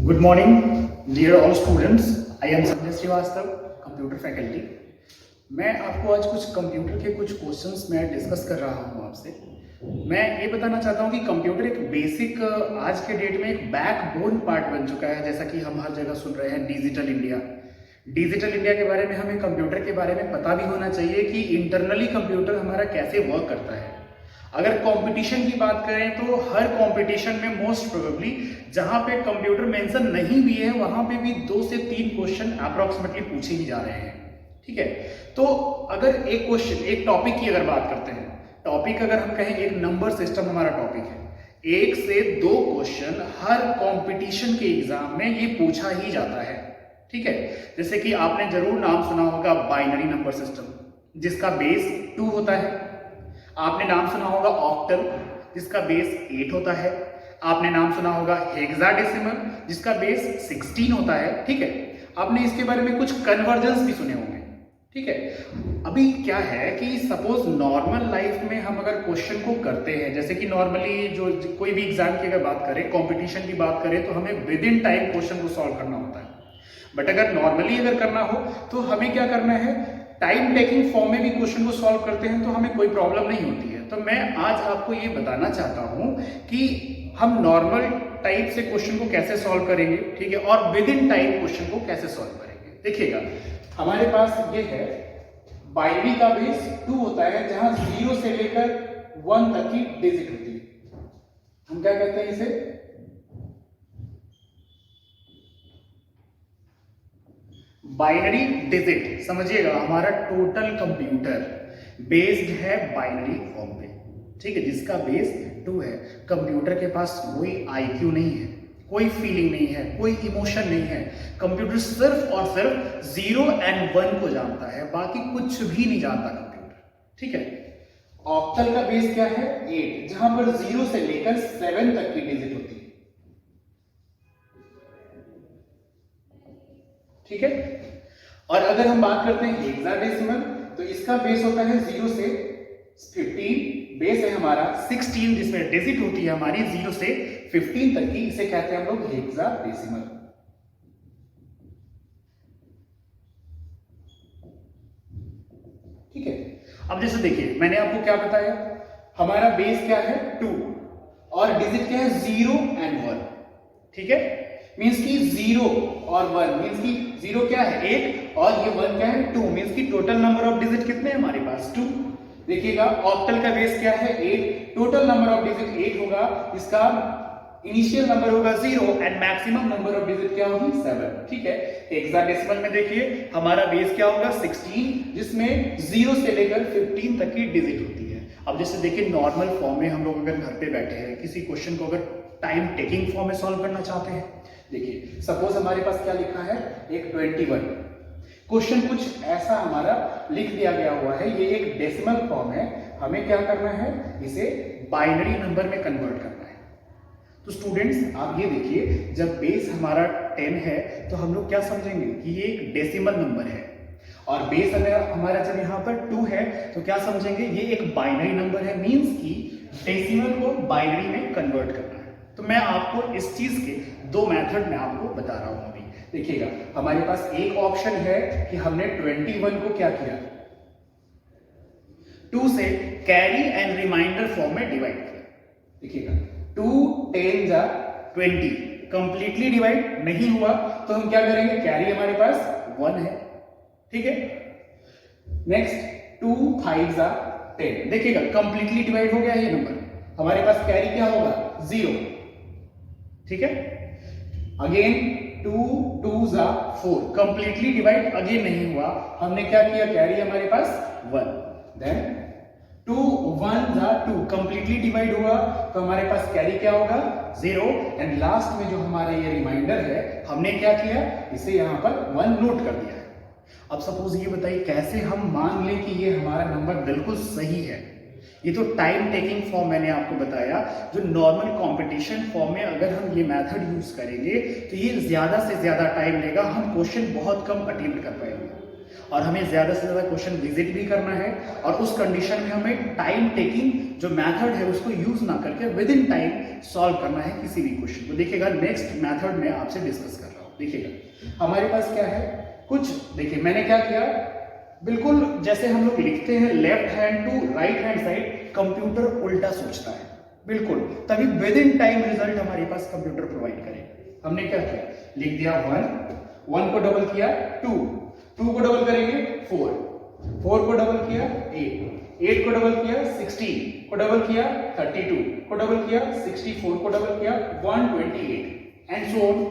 Good morning, dear all students. I am Sanjay Srivastava, computer faculty. मैं आपको आज कुछ कंप्यूटर के कुछ क्वेश्चंस मैं डिस्कस कर रहा हूँ आपसे। मैं ये बताना चाहता हूँ कि कंप्यूटर एक बेसिक आज के डेट में एक बैकबोन पार्ट बन चुका है। जैसा कि हम हर जगह सुन रहे हैं डिजिटल इंडिया। डिजिटल इंडिया के बारे में हमें कंप्यूटर के बारे में पता भी होना चाहिए कि इंटरनली कंप्यूटर हमारा कैसे वर्क करता है। अगर कंपटीशन की बात करें तो हर कंपटीशन में मोस्ट प्रोबेबली जहां पे कंप्यूटर मेंशन नहीं भी है वहां पे भी 2 से 3 क्वेश्चन अप्रोक्सीमेटली पूछे ही जा रहे हैं। ठीक है, तो अगर एक क्वेश्चन एक टॉपिक की अगर बात करते हैं, टॉपिक अगर हम कहें एक नंबर सिस्टम हमारा टॉपिक है, 1 से 2 क्वेश्चन हर कंपटीशन के एग्जाम में ये पूछा ही जाता है। ठीक है, जैसे कि आपने जरूर नाम सुना होगा बाइनरी नंबर सिस्टम जिसका बेस 2 होता है। आपने नाम सुना होगा ऑक्टल जिसका बेस 8 होता है। आपने नाम सुना होगा हेक्साडेसिमल जिसका बेस 16 होता है। ठीक है, आपने इसके बारे में कुछ कन्वर्जन्स भी सुने होंगे। ठीक है, अभी क्या है कि सपोज नॉर्मल लाइफ में हम अगर क्वेश्चन को करते हैं, जैसे कि नॉर्मली जो कोई भी एग्जाम की अगर बात करें, कंपटीशन की बात करें, तो हमें विद इन टाइम क्वेश्चन को सॉल्व करना होता है। बट अगर नॉर्मली अगर करना हो तो हमें क्या करना है, टाइम टेकिंग फॉर्म में भी क्वेश्चन को सॉल्व करते हैं तो हमें कोई प्रॉब्लम नहीं होती है। तो मैं आज आपको ये बताना चाहता हूं कि हम नॉर्मल टाइप से क्वेश्चन को कैसे सॉल्व करेंगे। ठीक है, और विद इन टाइम क्वेश्चन को कैसे सॉल्व करेंगे। देखिएगा, हमारे पास ये है बाइनरी का बेस 2 होता है जहां 0 से लेकर 1 तक की डिजिट होती है। हम क्या कहते हैं इसे, बाइनरी डिजिट। समझिएगा, हमारा टोटल कंप्यूटर बेस्ड है बाइनरी फॉर्म पे। ठीक है, जिसका बेस 2 है। कंप्यूटर के पास कोई आईक्यू नहीं है, कोई फीलिंग नहीं है, कोई इमोशन नहीं है। कंप्यूटर सिर्फ और सिर्फ 0 एंड 1 को जानता है, बाकी कुछ भी नहीं जानता कंप्यूटर। ठीक है, ऑक्टल का बेस क्या है 8 जहां पर 0 से लेकर 7 तक की डिजिट होती है। ठीक है, और अगर हम बात करते हैं हेक्साडेसिमल तो इसका बेस होता है 0 से 15, बेस है हमारा 16 जिसमें डिजिट होती है हमारी 0 से 15 तक की। इसे कहते हैं हम लोग हेक्साडेसिमल। ठीक है, अब जैसे देखिए मैंने आपको क्या बताया, हमारा बेस क्या है 2 और डिजिट क्या है 0 एंड 1। ठीक है, मींस की 0 और 1 मींस की 0 क्या है 8 और ये 1 क्या है 2, मींस की टोटल नंबर ऑफ डिजिट कितने हैं हमारे पास 2। देखिएगा, ऑक्टल का बेस क्या है 8, टोटल नंबर ऑफ डिजिट 8 होगा, इसका इनिशियल नंबर होगा 0 and maximum number of digit क्या होगी 7। ठीक है, हेक्साडेसिमल में देखिए हमारा बेस क्या होगा 16 जिसमें 0 से लेकर 15 तक की डिजिट होती है। अब जैसे देखिए नॉर्मल फॉर्म में हम लोग अगर घर पे बैठे हैं किसी क्वेश्चन को अगर टाइम टेकिंग फॉर्म में सॉल्व करना चाहते हैं, देखिए सपोज हमारे पास क्या लिखा है एक 21 क्वेश्चन कुछ ऐसा हमारा लिख दिया गया हुआ है, ये एक डेसिमल फॉर्म है। हमें क्या करना है, इसे बाइनरी नंबर में कन्वर्ट करना है। तो स्टूडेंट्स आप ये देखिए, जब बेस हमारा 10 है तो हम लोग क्या समझेंगे कि ये एक डेसिमल नंबर है, और बेस अगर हमारा जब यहाँ पर 2 है तो क्या समझेंगे ये एक बाइनरी नंबर है, मींस की डेसिमल को बाइनरी में कन्वर्ट करना है। तो मैं आपको इस चीज के 2 मेथड में आपको बता रहा हूं अभी। देखिएगा, हमारे पास एक ऑप्शन है कि हमने 21 को क्या किया 2 से कैरी एंड रिमाइंडर फॉर्म में डिवाइड किया। देखिएगा 2 10 जा 20 कंप्लीटली डिवाइड नहीं हुआ तो हम क्या करेंगे, कैरी हमारे पास 1 है। ठीक है, नेक्स्ट 2 5 जा 10। देखिएगा कंप्लीटली डिवाइड हो गया ये नंबर, हमारे पास कैरी क्या होगा 0। ठीक है, अगेन 2 2 जा 4 कंप्लीटली डिवाइड अगेन नहीं हुआ, हमने क्या किया कैरी हमारे पास 1। देन 2 1 जा 2 कंप्लीटली डिवाइड हुआ तो हमारे पास कैरी क्या होगा 0। एंड लास्ट में जो हमारा ये रिमाइंडर है हमने क्या किया, इसे यहां पर 1 नोट कर दिया है। अब सपोज ये बताइए कैसे हम मान लें कि ये हमारा नंबर बिल्कुल सही है। ये तो टाइम टेकिंग फॉर्म मैंने आपको बताया, जो नॉर्मल कंपटीशन फॉर्म में अगर हम ये मेथड यूज करेंगे तो ये ज्यादा से ज्यादा टाइम लेगा, हम क्वेश्चन बहुत कम अटेम्प्ट कर पाएंगे। और हमें ज़्यादा से ज़्यादा क्वेश्चन विजिट भी करना है, और उस कंडीशन में हमें टाइम टेकिंग जो मेथड है उसको यूज ना करके विद इन टाइम सॉल्व करना है किसी भी क्वेश्चन को। देखिएगा नेक्स्ट मेथड में आपसे डिस्कस कर रहा हूँ। देखिएगा हमारे पास क्या है, कुछ देखिए मैंने क्या किया, बिल्कुल जैसे हम लोग लिखते हैं left hand to right hand side, computer उल्टा सोचता है बिल्कुल, तभी विद इन टाइम रिजल्ट हमारे पास कंप्यूटर प्रोवाइड करेगा। हमने क्या किया, लिख दिया 1 को डबल किया 2 को डबल करेंगे 4 को डबल किया 8 को डबल किया 16 को डबल किया 32 को डबल किया 64 को डबल किया 128 एंड सो ऑन।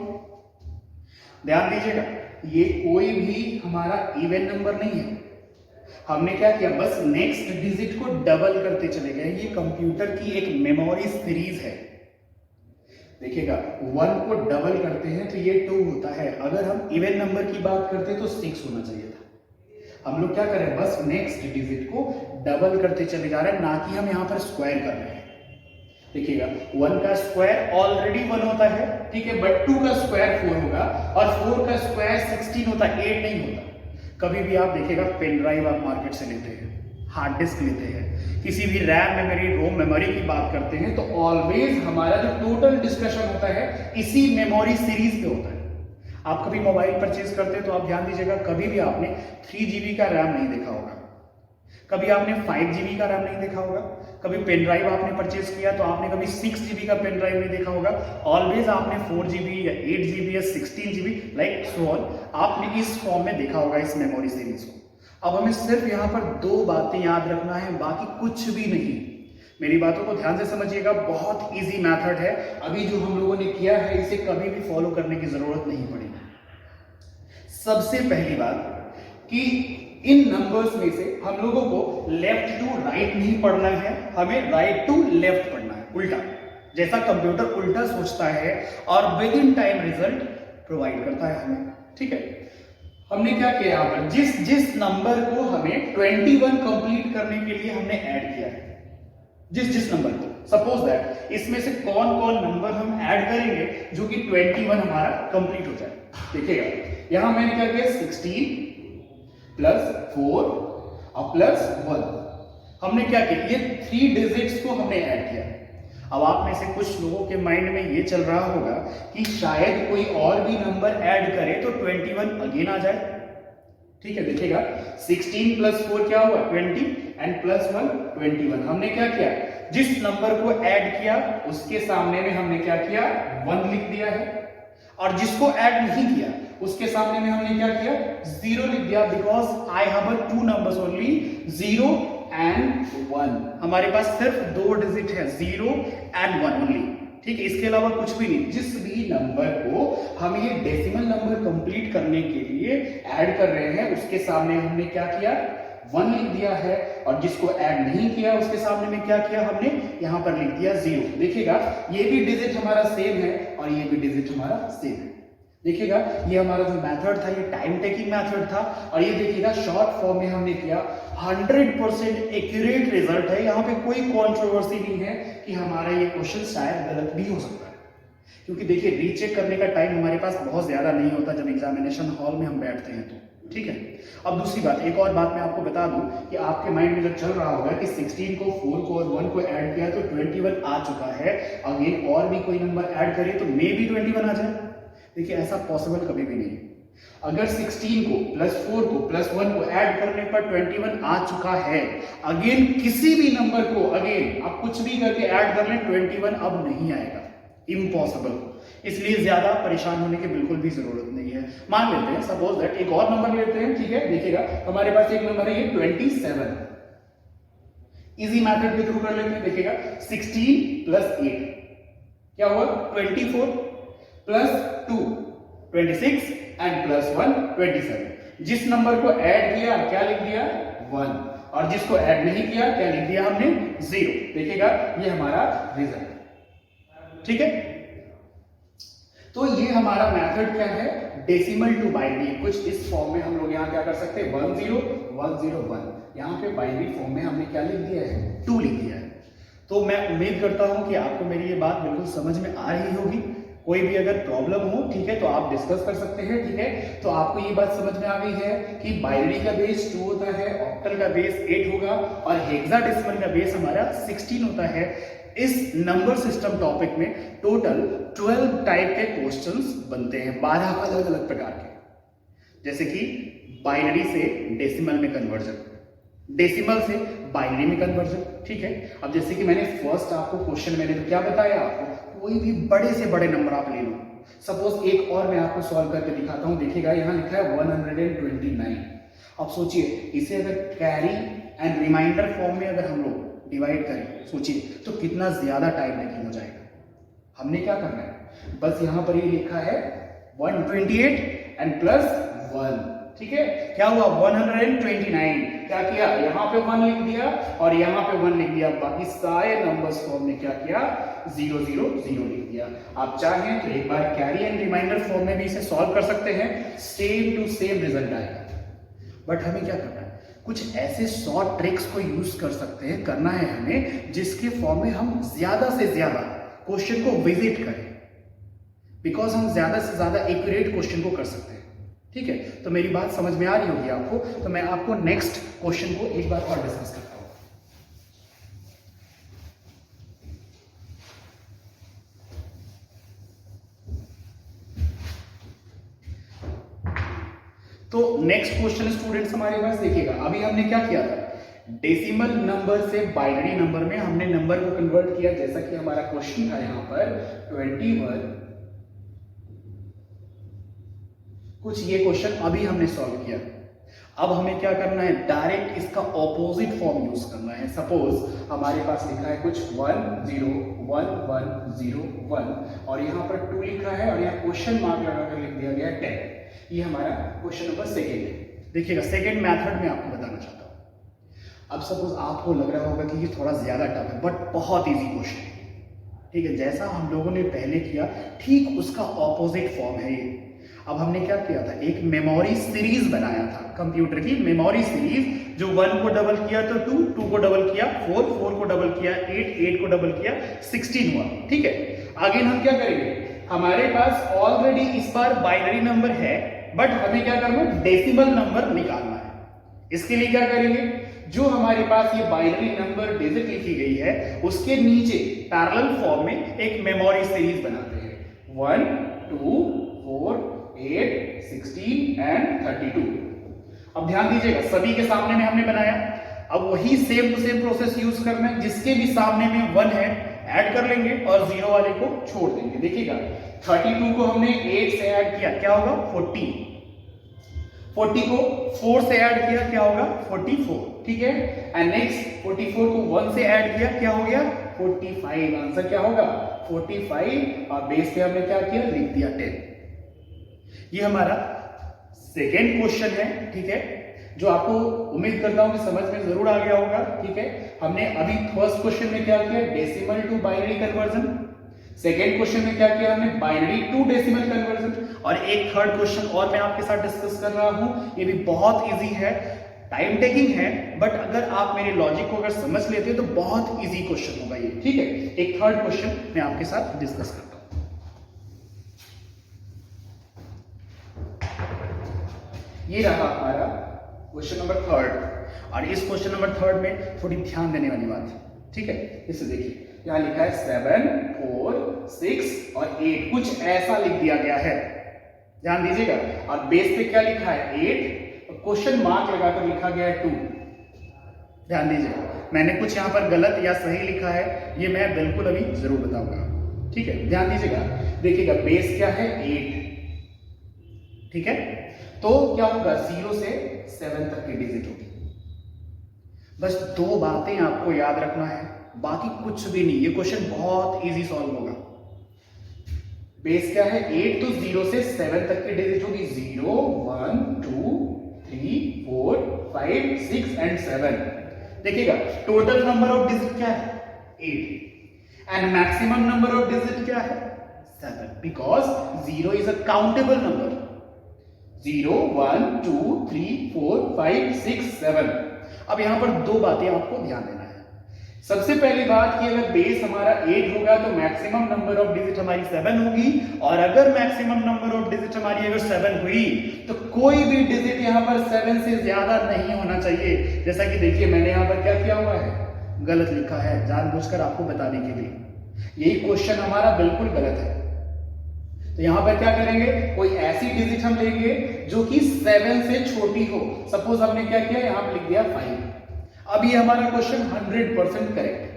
ध्यान दीजिएगा ये कोई भी हमारा इवन नंबर नहीं है, हमने क्या किया बस नेक्स्ट डिजिट को डबल करते चले गए। ये कंप्यूटर की एक मेमोरी सीरीज है। देखिएगा 1 को डबल करते हैं तो ये 2 होता है, अगर हम इवन नंबर की बात करते तो 6 होना चाहिए था। हम लोग क्या करें, बस नेक्स्ट डिजिट को डबल करते चले जा रहे हैं, ना कि हम यहां पर स्क्वायर कर रहे हैं। देखिएगा 1 का स्क्वायर ऑलरेडी 1 होता है, ठीक है, बट 2 का स्क्वायर 4 होगा, और 4 का स्क्वायर 16 होता है, 8 नहीं होता। कभी भी आप देखिएगा पेन ड्राइव आप मार्केट से लेते हैं, हार्ड डिस्क लेते हैं, किसी भी रैम मेमोरी रोम मेमोरी की बात करते हैं, तो ऑलवेज हमारा जो टोटल डिस्कशन होता है इसी मेमोरी सीरीज पे होता है। आप कभी मोबाइल परचेज करते हैं तो आप ध्यान दीजिएगा, कभी भी आपने 3 GB का रैम नहीं देखा होगा, कभी आपने 5 GB का रैम नहीं देखा होगा, कभी पेन ड्राइव आपने परचेज किया तो आपने कभी 6 GB का पेन ड्राइव नहीं देखा होगा, ऑलवेज आपने 4 GB या 8 GB या 16 GB लाइक सो ऑन आपने इस फॉर्म में देखा होगा इस मेमोरी सीरीज को। अब हमें सिर्फ यहाँ पर 2 बातें याद रखना है, बाकी कुछ भी नहीं। मेरी बातों को ध्यान से समझिएगा, बहुत इजी मेथड है, अभी जो हम लोगों ने किया है इसे कभी भी फॉलो करने की जरूरत नहीं पड़ेगी। सबसे पहली बात कि इन नंबर्स में से हम लोगों को लेफ्ट टू राइट नहीं पढ़ना है, हमें राइट टू लेफ्ट पढ़ना है, उल्टा, जैसा कंप्यूटर उल्टा सोचता है और with in time result provide करता है हमें। ठीक है, हमने क्या किया यहाँ पर, जिस नंबर को हमें 21 कंप्लीट करने के लिए हमने ऐड किया है, जिस नंबर को, सपोज दैट इसमें से कौन कौन नंबर हम ऐड करेंगे जो कि 21 हमारा कंप्लीट हो जाए। देखिएगा यहां मैंने क्या किया, 16 प्लस 4 और प्लस 1, हमने क्या किया, ये 3 डिजिट्स को हमने ऐड किया। अब आप में से कुछ लोगों के माइंड में ये चल रहा होगा कि शायद कोई और भी नंबर ऐड करे तो 21 अगेन आ जाए। ठीक है, देखिएगा 16 प्लस 4 क्या हुआ 20 एंड प्लस 1 21। हमने क्या किया, जिस नंबर को ऐड किया उसके सामने में हमने क्या किया 1 लिख दिया है, और जिसको ऐड नहीं किया उसके सामने में हमने क्या किया 0 लिख दिया, because I have 2 numbers only 0 and 1। हमारे पास सिर्फ 2 डिजिट है 0 एंड 1 ओनली। ठीक है, इसके अलावा कुछ भी नहीं। जिस भी नंबर को हम ये डेसिमल नंबर कंप्लीट करने के लिए ऐड कर रहे हैं उसके सामने हमने क्या किया 1 लिख दिया है, और जिसको ऐड नहीं किया उसके सामने में क्या किया हमने यहां पर लिख दिया 0। देखिएगा ये भी डिजिट हमारा सेम है और ये भी डिजिट हमारा सेम है। देखिएगा ये हमारा जो मेथड था ये टाइम टेकिंग मेथड था, और ये देखिएगा शॉर्ट फॉर्म में हमने किया 100% एक्यूरेट रिजल्ट है। यहाँ पे कोई कंट्रोवर्सी नहीं है कि हमारा ये क्वेश्चन शायद गलत भी हो सकता है, क्योंकि देखिए रीचेक करने का टाइम हमारे पास बहुत ज्यादा नहीं होता जब एग्जामिनेशन हॉल में हम बैठते हैं तो। ठीक है, अब दूसरी बात, एक और बात मैं आपको बता दूं कि आपके माइंड में जब चल रहा होगा कि 16 को 4 को और 1 को ऐड किया तो 21 आ चुका है, अगेन और भी कोई नंबर ऐड करें तो मे भी 21 आ जाए। देखिए ऐसा पॉसिबल कभी भी नहीं। अगर 16 को प्लस 4 को प्लस 1 को ऐड करने पर 21 आ चुका है, अगेन किसी भी नंबर को अगेन आप कुछ भी करके ऐड कर लें 21 अब नहीं आएगा, इम्पॉसिबल। इसलिए ज्यादा परेशान होने की बिल्कुल भी जरूरत नहीं है। मान लेते हैं सपोज दैट एक और नंबर लेते हैं। ठीक है, देखिएगा हमारे पास एक नंबर है ये 27, इजी मेथड के थ्रू कर लेते हैं। देखिएगा 16 प्लस 8 क्या हुआ 24 प्लस 2 26 एंड प्लस 1 27। जिस नंबर को ऐड किया क्या लिख दिया 1, और जिसको ऐड नहीं किया क्या लिख दिया हमने 0। देखिएगा ये हमारा रिजल्ट। ठीक है, तो ये हमारा मेथड क्या है, डेसिमल टू बाइनरी। कुछ इस फॉर्म में हम लोग यहाँ क्या कर सकते हैं 1 0 1 0 1, यहाँ पे बाइनरी फॉर्म में हमने क्या लिख दिया है 2 लिख दिया है। तो मैं उम्मीद करता हूं कि आपको मेरी ये बात बिल्कुल समझ में आ रही होगी। कोई भी अगर प्रॉब्लम हो, ठीक है, तो आप डिस्कस कर सकते हैं, ठीक है। तो आपको ये बात समझ में आ गई है कि बाइनरी का बेस 2 होता है, ऑक्टल का बेस 8 होगा और हेक्साडेसिमल का बेस हमारा 16 होता है। इस नंबर सिस्टम टॉपिक में टोटल 12 टाइप के क्वेश्चंस बनते हैं, 12 अलग अलग प्रकार के, जैसे कि बाइनरी से डेसिमल में कन्वर्जन, डेसिमल से बाइनरी में कन्वर्जन, ठीक है। अब जैसे कि मैंने फर्स्ट आपको क्वेश्चन मैंने तो क्या बताया आपको, कोई भी बड़े से बड़े नंबर आप ले लो, सपोज एक और मैं आपको सॉल्व करके दिखाता हूं, देखिएगा यहां लिखा है 129। अब सोचिए इसे अगर कैरी एंड रिमाइंडर फॉर्म में अगर हम लोग डिवाइड करें, सोचिए तो कितना ज्यादा टाइम टेकिंग हो जाएगा। हमने क्या करना है, बस यहां पर ये लिखा है 128 एंड प्लस 1, ठीक है। क्या हुआ 129, क्या किया यहां पे 1 लिख दिया और यहां पे 1 लिख दिया, बाकी सारे नंबर्स को हमने क्या किया 0 0 0 लिख दिया। आप चाहें तो एक बार कैरी एंड रिमाइंडर फॉर्म में भी इसे सॉल्व कर सकते हैं, सेम टू सेम रिजल्ट आएगा। बट हमें क्या करना है, कुछ ऐसे शॉर्ट ट्रिक्स को यूज कर सकते हैं, करना है हमें जिसके फॉर्म में हम ज्यादा से ज्यादा क्वेश्चन को विजिट करें, बिकॉज हम ज्यादा से ज्यादा एक्यूरेट क्वेश्चन को कर सकते हैं, ठीक है। तो मेरी बात समझ में आ रही होगी आपको, तो मैं आपको नेक्स्ट क्वेश्चन को एक बार और डिस्कस करता हूं। तो नेक्स्ट क्वेश्चन स्टूडेंट्स हमारे पास देखिएगा, अभी हमने क्या किया था, डेसिमल नंबर से बाइनरी नंबर में हमने नंबर को कन्वर्ट किया, जैसा कि हमारा क्वेश्चन था यहां पर 21, कुछ ये क्वेश्चन अभी हमने सॉल्व किया। अब हमें क्या करना है, डायरेक्ट इसका ऑपोजिट फॉर्म यूज करना है। सपोज हमारे पास लिखा है कुछ 1 0 1 1 0 1 और यहां पर 2 लिखा है और यहां क्वेश्चन मार्क लगाकर लिख दिया गया 10। ये हमारा क्वेश्चन नंबर सेकेंड है। देखिएगा सेकेंड मेथड में आपको बताना चाहता हूं। अब सपोज आपको लग रहा होगा कि ये थोड़ा ज्यादा टफ है, बट बहुत इजी क्वेश्चन है, ठीक है। जैसा हम लोगों ने पहले किया ठीक उसका ऑपोजिट फॉर्म है ये। अब हमने क्या किया था, एक मेमोरी सीरीज बनाया था, कंप्यूटर की मेमोरी सीरीज, जो 1 को डबल किया तो 2, 2 को डबल किया 4, 4 को डबल किया 8, 8 को डबल किया 16 हुआ, ठीक है। आगे हम क्या करेंगे, हमारे पास ऑलरेडी इस बार बाइनरी नंबर है, बट हमें क्या करना है, डेसिमल नंबर निकालना है। इसके लिए क्या करेंगे, जो हमारे पास ये बाइनरी नंबर डिजिट लिखी गई है उसके नीचे पैरेलल फॉर्म में एक मेमोरी सीरीज बनाते हैं, 1 2 4 8 16 एंड 32। अब ध्यान दीजिएगा सभी के सामने में हमने बनाया, अब वही same to same process use करना है, जिसके भी सामने में 1 है ऐड कर लेंगे और 0 वाले को छोड़ देंगे। देखिएगा 32 को हमने 8 से ऐड किया, क्या होगा 40, 40 को 4 से ऐड किया, क्या होगा 44, ठीक है। एंड नेक्स्ट 44 को 1 से ऐड किया, क्या हो गया 45। आंसर क्या होगा 45 और बेस पे हमने क्या किया, लिख दिया 10। ये हमारा सेकेंड क्वेश्चन है, ठीक है, जो आपको उम्मीद करता हूं कि समझ में जरूर आ गया होगा, ठीक है। हमने अभी फर्स्ट क्वेश्चन में क्या किया, decimal to binary conversion, second question में क्या किया हमने, बाइनरी टू डेसिमल कन्वर्जन, और एक थर्ड क्वेश्चन और मैं आपके साथ डिस्कस कर रहा हूं। ये भी बहुत इजी है, टाइम टेकिंग है, बट अगर आप मेरे लॉजिक को अगर समझ लेते हैं तो बहुत इजी क्वेश्चन होगा ये, ठीक है। एक थर्ड क्वेश्चन मैं आपके साथ डिस्कस करता हूं। ये रहा हमारा क्वेश्चन नंबर थर्ड, और इस क्वेश्चन नंबर थर्ड में थोड़ी ध्यान देने वाली बात है, ठीक है। इसे देखिए यहां लिखा है 7 4 6 और 8, कुछ ऐसा लिख दिया गया है, ध्यान दीजिएगा। और बेस पे क्या लिखा है 8, और क्वेश्चन मार्क लगाकर लिखा गया है 2। ध्यान दीजिएगा, मैंने कुछ यहां पर गलत या सही लिखा है, ये मैं बिल्कुल अभी जरूर बताऊंगा, ठीक है। ध्यान दीजिएगा, देखिएगा बेस क्या है 8, ठीक है। तो क्या होगा 0 से 7 तक की डिजिट होगी। बस 2 बातें आपको याद रखना है, बाकी कुछ भी नहीं। ये क्वेश्चन बहुत इजी सॉल्व होगा। बेस क्या है 8, तो 0 से 7 तक की डिजिट होगी 0 1 2 3 4 5 6 एंड 7। देखिएगा टोटल नंबर ऑफ डिजिट क्या है 8 and maximum number of digit क्या है 7, because 0 is a countable number. 0 1 2 3 4 5 6 7। अब यहां पर 2 बातें आपको ध्यान देना है। सबसे पहली बात कि अगर बेस हमारा 8 होगा तो मैक्सिमम नंबर ऑफ डिजिट हमारी 7 होगी, और अगर मैक्सिमम नंबर ऑफ डिजिट हमारी अगर 7 हुई तो कोई भी डिजिट यहां पर 7 से ज्यादा नहीं होना चाहिए। जैसा कि देखिए मैंने यहां पर क्या किया हुआ है, गलत लिखा है जानबूझकर आपको बताने के लिए। यही क्वेश्चन हमारा बिल्कुल गलत है। तो यहां पर क्या करेंगे, कोई ऐसी डिजिट हम लेंगे जो कि 7 से छोटी हो। सपोज हमने क्या किया, यहां पर लिख दिया 5। अब ये हमारा क्वेश्चन 100% करेक्ट है।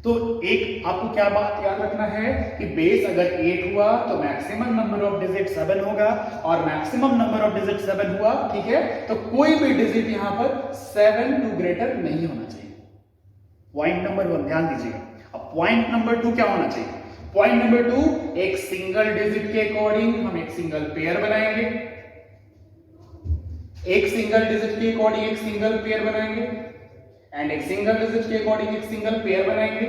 तो एक आपको क्या बात याद रखना है कि बेस अगर 8 हुआ तो मैक्सिमम नंबर ऑफ डिजिट 7 होगा, और मैक्सिमम नंबर ऑफ डिजिट 7 हुआ, ठीक है, तो कोई भी डिजिट यहां पर 7 टू ग्रेटर नहीं होना चाहिए। पॉइंट नंबर 1 ध्यान दीजिए। अब पॉइंट नंबर 2 क्या होना चाहिए? पॉइंट नंबर 2, एक सिंगल डिजिट के अकॉर्डिंग हम एक सिंगल पेयर बनाएंगे। एक सिंगल डिजिट के अकॉर्डिंग एक सिंगल पेयर बनाएंगे, एंड एक सिंगल डिजिट के अकॉर्डिंग एक सिंगल पेयर बनाएंगे,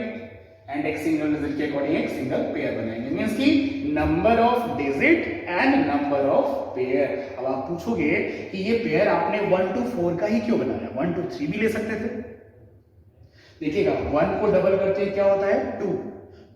एंड एक सिंगल डिजिट के अकॉर्डिंग एक सिंगल पेयर बनाएंगे। मींस की number of digit and number of pair. अब आप पूछोगे कि ये पेयर आपने 1 to 4 का ही क्यों बनाया, 1 to 3 भी ले सकते थे। देखिएगा 1 को डबल करते क्या होता है 2,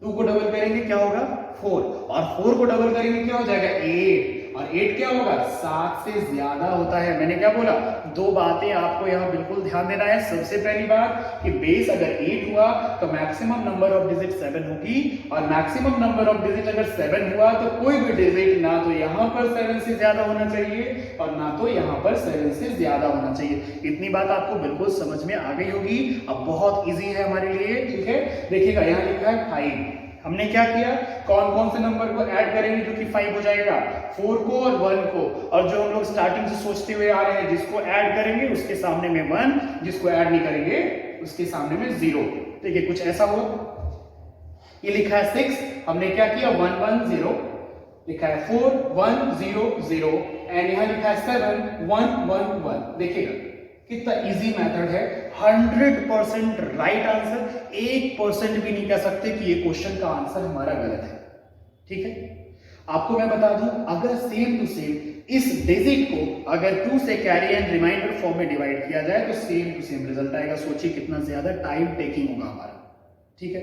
2 को डबल करेंगे क्या होगा 4, और 4 को डबल करेंगे क्या हो जाएगा 8, और 8 क्या होगा 7 से ज्यादा होता है। मैंने क्या बोला, दो बातें आपको यहां बिल्कुल ध्यान देना है। सबसे पहली बात कि बेस अगर 8 हुआ तो मैक्सिमम नंबर ऑफ डिजिट 7 होगी, और मैक्सिमम नंबर ऑफ डिजिट अगर 7 हुआ तो कोई भी डिजिट ना तो यहां पर 7 से ज्यादा होना चाहिए और ना तो यहां पर 7 से ज्यादा होना चाहिए। इतनी बात आपको बिल्कुल समझ में आ गई होगी। अब बहुत इजी है हमारे लिए, ठीक है। देखिएगा यहां लिखा है 5। हमने क्या किया, कौन कौन से नंबर को ऐड करेंगे जो कि 5 हो जाएगा, 4 को और 1 को, और जो हम लोग स्टार्टिंग से सोचते हुए आ रहे हैं जिसको ऐड करेंगे उसके सामने में 1, जिसको ऐड नहीं करेंगे उसके सामने में 0। ठीक है, कुछ ऐसा हुआ। ये लिखा है 6, हमने क्या किया 1 1 0, लिखा है 4 1 0 0, एंड यहां लिखा है 7 1 1 1। देखिएगा कितना इजी मेथड है, 100% राइट आंसर। 1% भी नहीं कह सकते कि ये क्वेश्चन का आंसर हमारा गलत है। ठीक है, आपको मैं बता दूं, अगर सेम टू सेम इस डिजिट को अगर 2 से कैरी एंड रिमाइंडर फॉर्म में डिवाइड किया जाए तो सेम टू सेम रिजल्ट आएगा। सोचिए कितना ज्यादा टाइम टेकिंग होगा हमारा। ठीक है,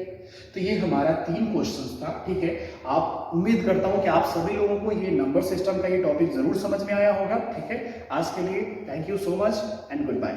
तो ये हमारा 3 क्वेश्चंस था। ठीक है, आप उम्मीद करता हूं कि आप सभी लोगों को ये नंबर सिस्टम का ये टॉपिक जरूर समझ में आया होगा। ठीक है, आज के लिए thank you so much and good bye.